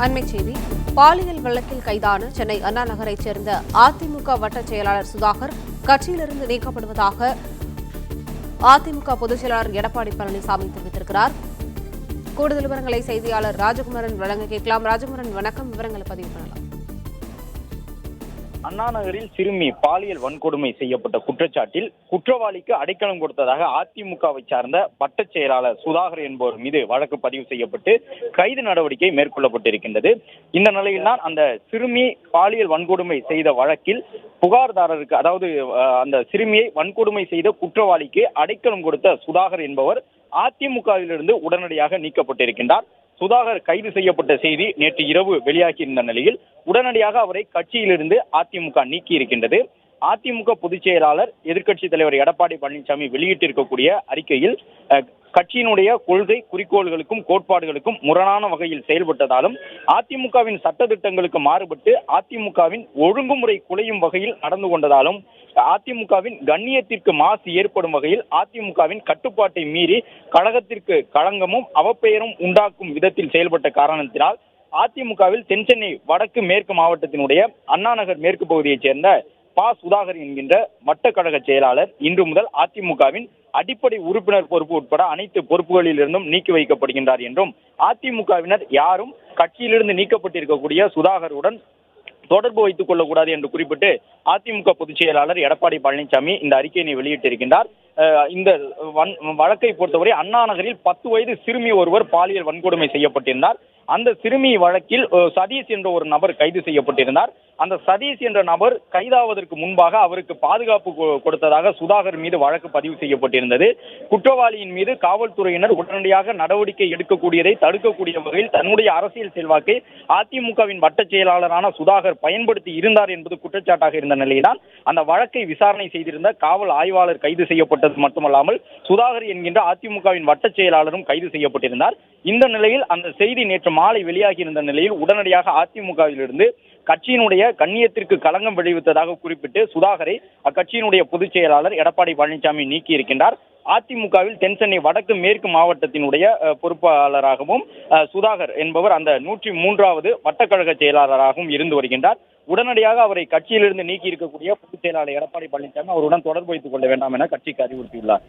அண்மைச் செய்தி. பாலியல் வழக்கில் கைதான சென்னை அண்ணா நகரைச் சேர்ந்த அதிமுக வட்டச் செயலாளர் சுதாகர் கட்சியிலிருந்து நீக்கப்படுவதாக அதிமுக பொதுச் செயலாளர் எடப்பாடி பழனிசாமி தெரிவித்திருக்கிறார். கூடுதல் விவரங்களை செய்தியாளர் ராஜகுமரன் வழங்க கேட்கலாம். ராஜகுமரன், வணக்கம். விவரங்களை பதிவு பண்ணலாம். அண்ணா நகரில் சிறுமி பாலியல் வன்கொடுமை செய்யப்பட்ட குற்றச்சாட்டில் குற்றவாளிக்கு அடைக்கலம் கொடுத்ததாக அதிமுகவை சார்ந்த வட்டச் செயலாளர் சுதாகர் என்பவர் மீது வழக்கு பதிவு செய்யப்பட்டு கைது நடவடிக்கை மேற்கொள்ளப்பட்டிருக்கின்றது. இந்த நிலையில்தான் அந்த சிறுமி பாலியல் வன்கொடுமை செய்த வழக்கில் புகார்தாரருக்கு, அதாவது அந்த சிறுமியை வன்கொடுமை செய்த குற்றவாளிக்கு அடைக்கலம் கொடுத்த சுதாகர் என்பவர் அதிமுகவிலிருந்து உடனடியாக நீக்கப்பட்டிருக்கின்றார். சுதாகர் கைது செய்யப்பட்ட செய்தி நேற்று இரவு வெளியாகியிருந்த நிலையில் உடனடியாக அவரை கட்சியிலிருந்து அதிமுக நீக்கி இருக்கின்றது. அதிமுக பொதுச் செயலாளர் எதிர்க்கட்சித் தலைவர் எடப்பாடி பழனிசாமி வெளியிட்டிருக்கக்கூடிய அறிக்கையில் கட்சியினுடைய கொள்கை குறிக்கோள்களுக்கும் கோட்பாடுகளுக்கும் முரணான வகையில் செயல்பட்டதாலும் அதிமுகவின் சட்டத்திட்டங்களுக்கு மாறுபட்டு அதிமுகவின் ஒழுங்குமுறை குலையும் வகையில் நடந்து கொண்டதாலும் அதிமுகவின் கண்ணியத்திற்கு மாசு ஏற்படும் வகையில் அதிமுகவின் கட்டுப்பாட்டை மீறி கழகத்திற்கு களங்கமும் அவப்பெயரும் உண்டாக்கும் விதத்தில் செயல்பட்ட காரணத்தினால் அதிமுகவில் தென்சென்னை வடக்கு மேற்கு மாவட்டத்தினுடைய அண்ணா நகர் மேற்கு பகுதியைச் சேர்ந்த சுதாகர் என்கின்ற வட்ட கழக செயலாளர் இன்று முதல் அதிமுகவின் அடிப்படை உறுப்பினர் பொறுப்பு உட்பட அனைத்து பொறுப்புகளில் இருந்தும் நீக்கி வைக்கப்படுகின்றார் என்றும் அதிமுகவினர் யாரும் கட்சியிலிருந்து நீக்கப்பட்டிருக்கக்கூடிய சுதாகருடன் தொடர்பு வைத்துக் கொள்ளக்கூடாது என்று குறிப்பிட்டு அதிமுக பொதுச் செயலாளர் எடப்பாடி பழனிசாமி இந்த அறிக்கையினை வெளியிட்டிருக்கின்றார். இந்த வழக்கை பொறுத்தவரை அண்ணா நகரில் 10 வயது சிறுமி ஒருவர் பாலியல் வன்கொடுமை செய்யப்பட்டிருந்தார். அந்த சிறுமி வழக்கில் சதீஷ் என்ற ஒரு நபர் கைது செய்யப்பட்டிருந்தார். அந்த சதீஷ் என்ற நபர் கைதாவதற்கு முன்பாக அவருக்கு பாதுகாப்பு கொடுத்ததாக சுதாகர் மீது வழக்கு பதிவு செய்யப்பட்டிருந்தது. குற்றவாளியின் மீது காவல்துறையினர் உடனடியாக நடவடிக்கை எடுக்கக்கூடியதை தடுக்கக்கூடிய வகையில் தன்னுடைய அரசியல் செல்வாக்கை அதிமுகவின் வட்டச் செயலாளரான சுதாகர் பயன்படுத்தி இருந்தார் என்பது குற்றச்சாட்டாக இருந்த நிலையில்தான் அந்த வழக்கை விசாரணை செய்திருந்த காவல் ஆய்வாளர் கைது செய்யப்பட்டது மட்டுமல்லாமல் சுதாகர் என்கின்ற அதிமுகவின் வட்டச் செயலாளரும் கைது செய்யப்பட்டிருந்தார். இந்த நிலையில் அந்த செய்தி நேற்று மாலை வெளியாகி இருந்த நிலையில் உடனடியாக அதிமுகவிலிருந்து கட்சியினுடைய கண்ணியத்திற்கு களங்கம் விளைவித்ததாக குறிப்பிட்டு சுதாகரை அக்கட்சியினுடைய பொதுச் செயலாளர் எடப்பாடி பழனிசாமி நீக்கி இருக்கின்றார். அதிமுகவில் தென்சென்னை வடக்கு மேற்கு மாவட்டத்தினுடைய பொறுப்பாளராகவும் சுதாகர் என்பவர் அந்த 103வது வட்டக்கழக செயலாளராகவும் இருந்து வருகின்றார். உடனடியாக அவரை கட்சியிலிருந்து நீக்கி இருக்கக்கூடிய பொதுச் செயலாளர் எடப்பாடி பழனிசாமி அவருடன் தொடர்பு வைத்துக் கொள்ள வேண்டாம் என கட்சிக்கு அறிவுறுத்தியுள்ளார்.